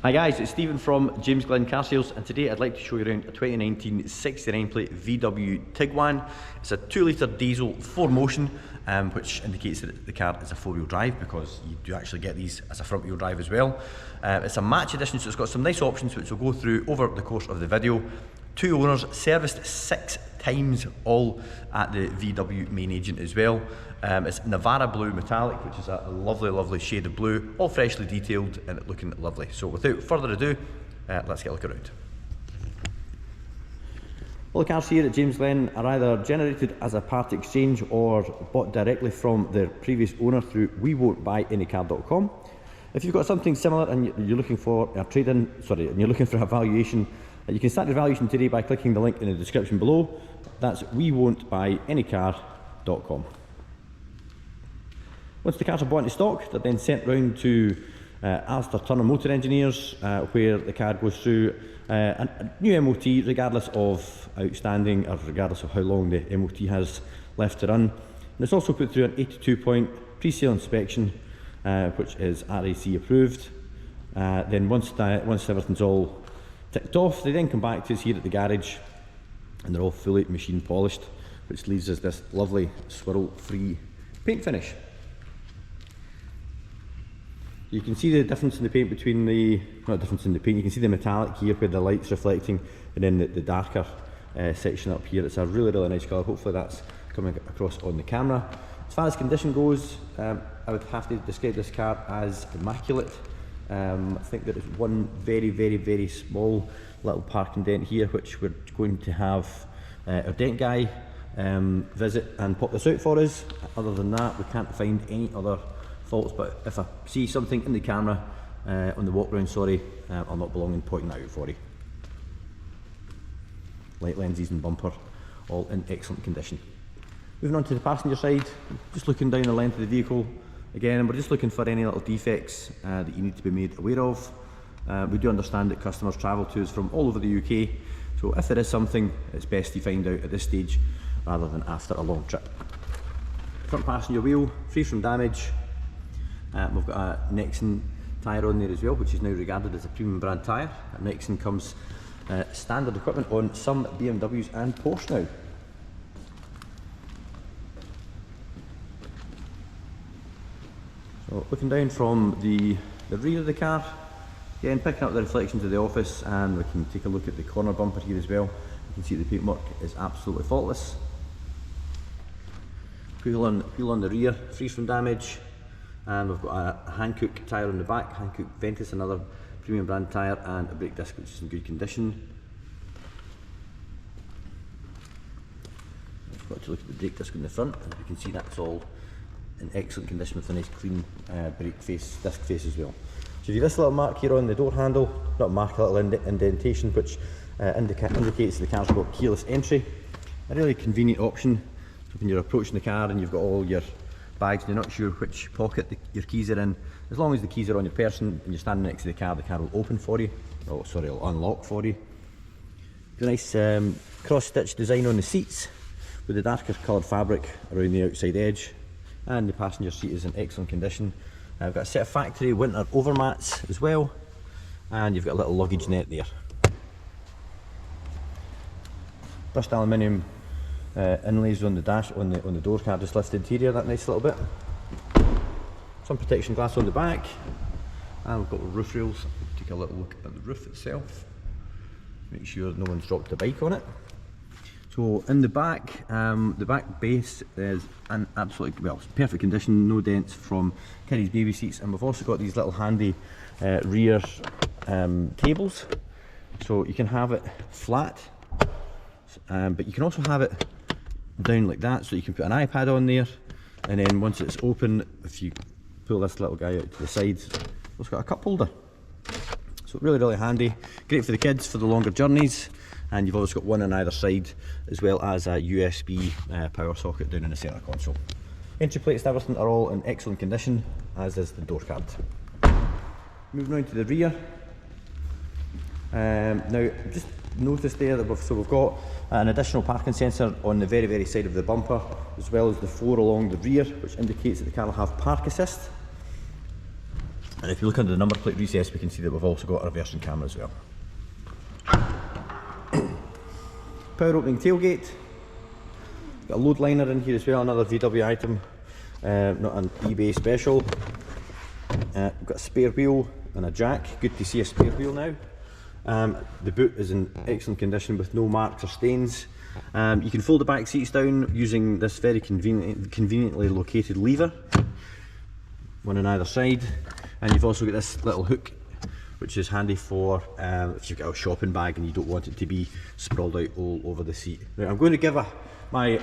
Hi guys, it's Stephen from James Glen Car Sales, and today I'd like to show you around a 2019 69 plate VW Tiguan. It's a 2 litre diesel 4Motion, which indicates that the car is a 4-wheel drive, because you do actually get these as a front wheel drive as well. It's a match edition, so it's got some nice options which we'll go through over the course of the video. 2 owners, serviced 6 times, all at the VW main agent as well. It's Navara blue metallic, which is a lovely shade of blue, all freshly detailed and looking lovely. So without further ado, let's get a look around. All the cars here at James Glen are either generated as a part exchange or bought directly from their previous owner through wewon'tbuyanycar.com. If you've got something similar and you're looking for a trade-in, and you're looking for a valuation, you can start your valuation today by clicking the link in the description below. That's wewon'tbuyanycar.com. Once the cars are bought into stock, they're then sent round to Alistair Turner Motor Engineers, where the car goes through a new MOT, regardless of outstanding or regardless of how long the MOT has left to run. And it's also put through an 82-point pre-sale inspection, which is RAC approved. Then once everything's all ticked off, they then come back to us here at the garage, and they're all fully machine polished, which leaves us this lovely swirl-free paint finish. You can see the difference in the paint between the, not difference in the paint, you can see the metallic here where the light's reflecting, and then the darker section up here. It's a really nice colour. Hopefully that's coming across on the camera. As far as condition goes, I would have to describe this car as immaculate. I think there is one very small little parking dent here, which we're going to have our dent guy visit and pop this out for us. Other than that, we can't find any other faults, but if I see something in the camera on the walk round, I'll not belong in pointing that out for you. Light lenses and bumper, all in excellent condition. Moving on to the passenger side, just looking down the length of the vehicle again, and we're just looking for any little defects that you need to be made aware of. We do understand that customers travel to us from all over the UK, so if there is something, it's best you find out at this stage rather than after a long trip. Front passenger wheel, free from damage. We've got a Nexen tyre on there as well, which is now regarded as a premium brand tyre. Nexen comes standard equipment on some BMWs and Porsche now. So looking down from the rear of the car, again picking up the reflections of the office, and we can take a look at the corner bumper here as well. You can see the paintwork is absolutely faultless. Wheel on the rear, free from damage. And we've got a Hankook tyre on the back, Hankook Ventus, another premium brand tyre, and a brake disc which is in good condition. I've got to look at the brake disc in the front, and you can see that's all in excellent condition with a nice clean brake face, disc face as well. So you have this little mark here on the door handle, not a mark, a little indentation, which indicates the car's got keyless entry. A really convenient option when you're approaching the car and you've got all your bags and you're not sure which pocket your keys are in. As long as the keys are on your person and you're standing next to the car will open for you. It'll unlock for you. The nice cross-stitch design on the seats with the darker coloured fabric around the outside edge, and the passenger seat is in excellent condition. I've got a set of factory winter overmats as well, and you've got a little luggage net there. Brushed aluminium inlays on the dash, on the door card, just lift the interior that nice little bit. Some protection glass on the back, and we've got the roof rails. Take a little look at the roof itself, make sure no one's dropped a bike on it. So in the back base is an absolutely, well, perfect condition, no dents from Kitty's baby seats, and we've also got these little handy rear tables, so you can have it flat, but you can also have it down like that, so you can put an iPad on there, and then once it's open, if you pull this little guy out to the side, it's got a cup holder. So really handy, great for the kids for the longer journeys, and you've always got one on either side, as well as a USB power socket down in the centre console. Entry plates and everything are all in excellent condition, as is the door card. Moving on to the rear. Now just notice there that we've got an additional parking sensor on the very side of the bumper, as well as the 4 along the rear, which indicates that the car will have park assist. And if you look under the number plate recess, we can see that we've also got a reversing camera as well. Power opening tailgate. Got a load liner in here as well, another VW item, not an eBay special. We've got a spare wheel and a jack. Good to see a spare wheel now. The boot is in excellent condition with no marks or stains. You can fold the back seats down using this very conveniently located lever, one on either side. And you've also got this little hook, which is handy for if you've got a shopping bag and you don't want it to be sprawled out all over the seat. Right, I'm going to give my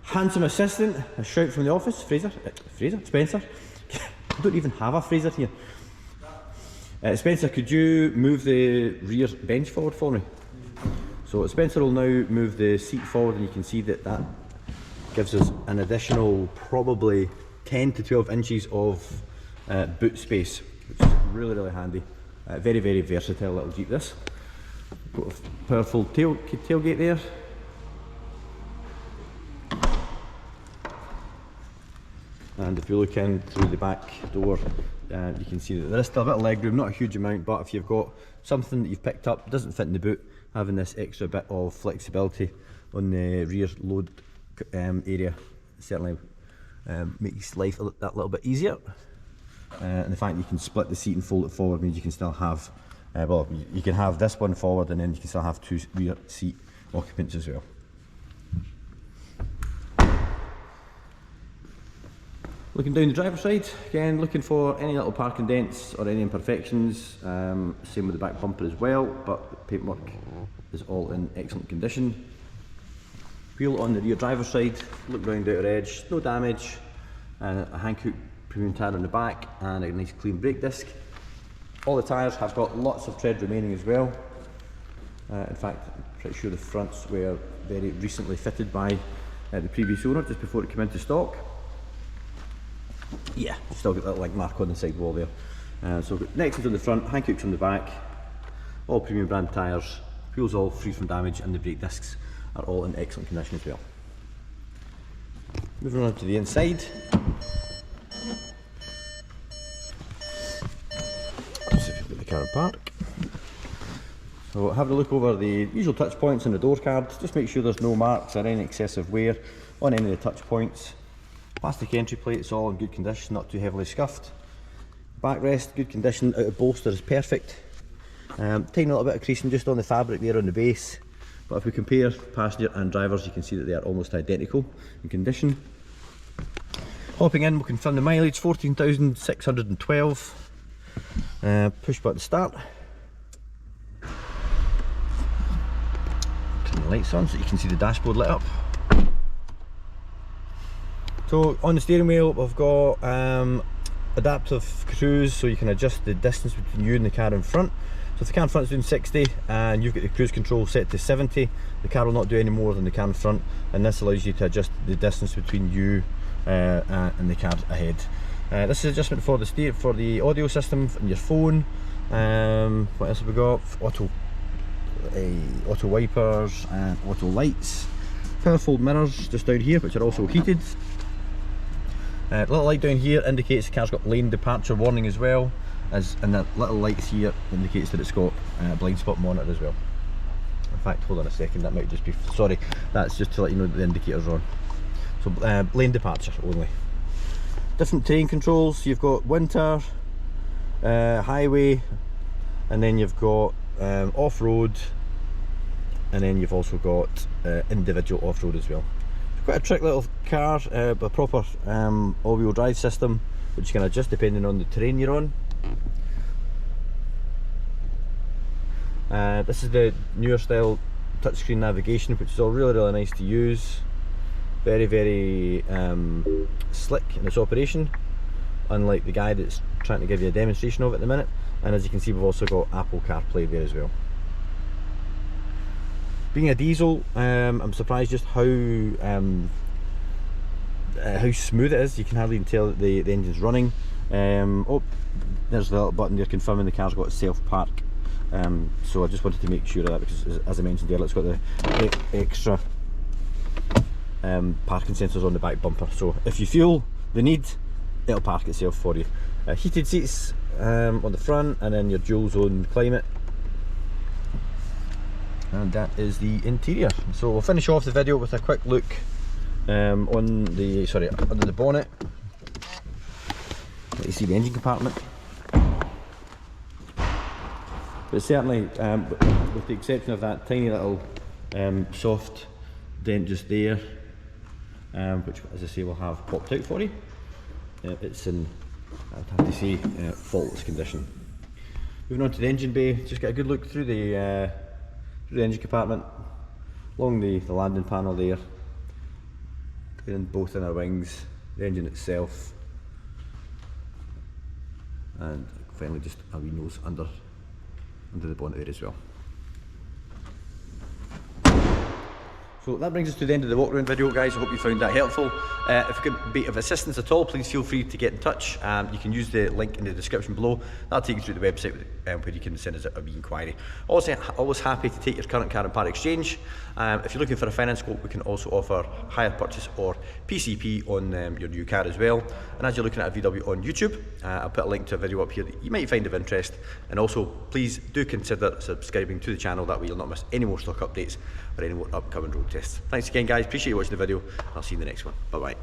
handsome assistant a shout from the office, Spencer. I don't even have a Fraser here. Spencer, could you move the rear bench forward for me? So Spencer will now move the seat forward, and you can see that that gives us an additional probably 10 to 12 inches of boot space, which is really handy. Very versatile little Jeep this. Got a powerful tailgate there. And if you look in through the back door, you can see that there is still a bit of leg room, not a huge amount, but if you've got something that you've picked up, doesn't fit in the boot, having this extra bit of flexibility on the rear load area certainly makes life that little bit easier. And the fact that you can split the seat and fold it forward means you can still have, well, you can have this one forward and then you can still have two rear seat occupants as well. Looking down the driver's side, again looking for any little parking dents or any imperfections, same with the back bumper as well, but the paintwork is all in excellent condition. Wheel on the rear driver's side, look round outer edge, no damage, a Hankook premium tyre on the back and a nice clean brake disc. All the tyres have got lots of tread remaining as well. In fact, I'm pretty sure the fronts were very recently fitted by the previous owner just before it came into stock. Yeah, still got that like mark on the side wall there. So we've got Nexus on the front, Hankooks on the back, all premium brand tyres, wheels all free from damage, and the brake discs are all in excellent condition as well. Moving on to the inside. Let's see if we've got the car in park. So having a look over the usual touch points on the door card, just make sure there's no marks or any excessive wear on any of the touch points. Plastic entry plate, it's all in good condition, not too heavily scuffed. Backrest, good condition, out of bolster is perfect. Tiny little bit of creasing just on the fabric there on the base, but if we compare passenger and drivers, you can see that they are almost identical in condition. Hopping in, we confirm the mileage, 14,612. Push button start. Turn the lights on so you can see the dashboard lit up. So on the steering wheel we've got adaptive cruise, so you can adjust the distance between you and the car in front. So if the car in front is doing 60 and you've got the cruise control set to 70, the car will not do any more than the car in front, and this allows you to adjust the distance between you and the car ahead. This is adjustment for the audio system and your phone. What else have we got? Auto wipers and auto lights. Powerful mirrors just down here, which are also heated. Little light down here indicates the car's got lane departure warning as well, and the little lights here indicates that it's got a blind spot monitor as well. In fact, hold on a second, that might just be, sorry, that's just to let you know that the indicator's on. So lane departure only. Different terrain controls, you've got winter, highway, and then you've got off-road, and then you've also got individual off-road as well. Quite a trick little car, but a proper all-wheel drive system, which you can adjust depending on the terrain you're on. This is the newer style touchscreen navigation, which is all really nice to use. Very slick in its operation, unlike the guy that's trying to give you a demonstration of it at the minute. And as you can see, we've also got Apple CarPlay there as well. Being a diesel, I'm surprised just how smooth it is. You can hardly tell that the engine's running. Oh, there's the little button there confirming the car's got self-park. So I just wanted to make sure of that, because as I mentioned earlier, it's got the extra parking sensors on the back bumper. So if you feel the need, it'll park itself for you. Heated seats on the front, and then your dual zone climate. And that is the interior. So we'll finish off the video with a quick look on the, under the bonnet. Let you see the engine compartment. But certainly, with the exception of that tiny little soft dent just there, which, as I say, will have popped out for you, it's in, I'd have to say, faultless condition. Moving on to the engine bay, just get a good look through the engine compartment, along the landing panel there, in both inner wings, the engine itself, and finally just a wee nose under the bonnet there as well. So that brings us to the end of the walk around video, guys. I hope you found that helpful. If you could be of assistance at all, please feel free to get in touch. You can use the link in the description below. That'll take you through the website where you can send us a wee inquiry. Also, always happy to take your current car and part exchange. If you're looking for a finance quote, we can also offer hire purchase or PCP on your new car as well. And as you're looking at a VW on YouTube, I'll put a link to a video up here that you might find of interest. And also, please do consider subscribing to the channel, that way you'll not miss any more stock updates or any more upcoming road tests. Thanks again, guys, appreciate you watching the video, and I'll see you in the next one. Bye bye.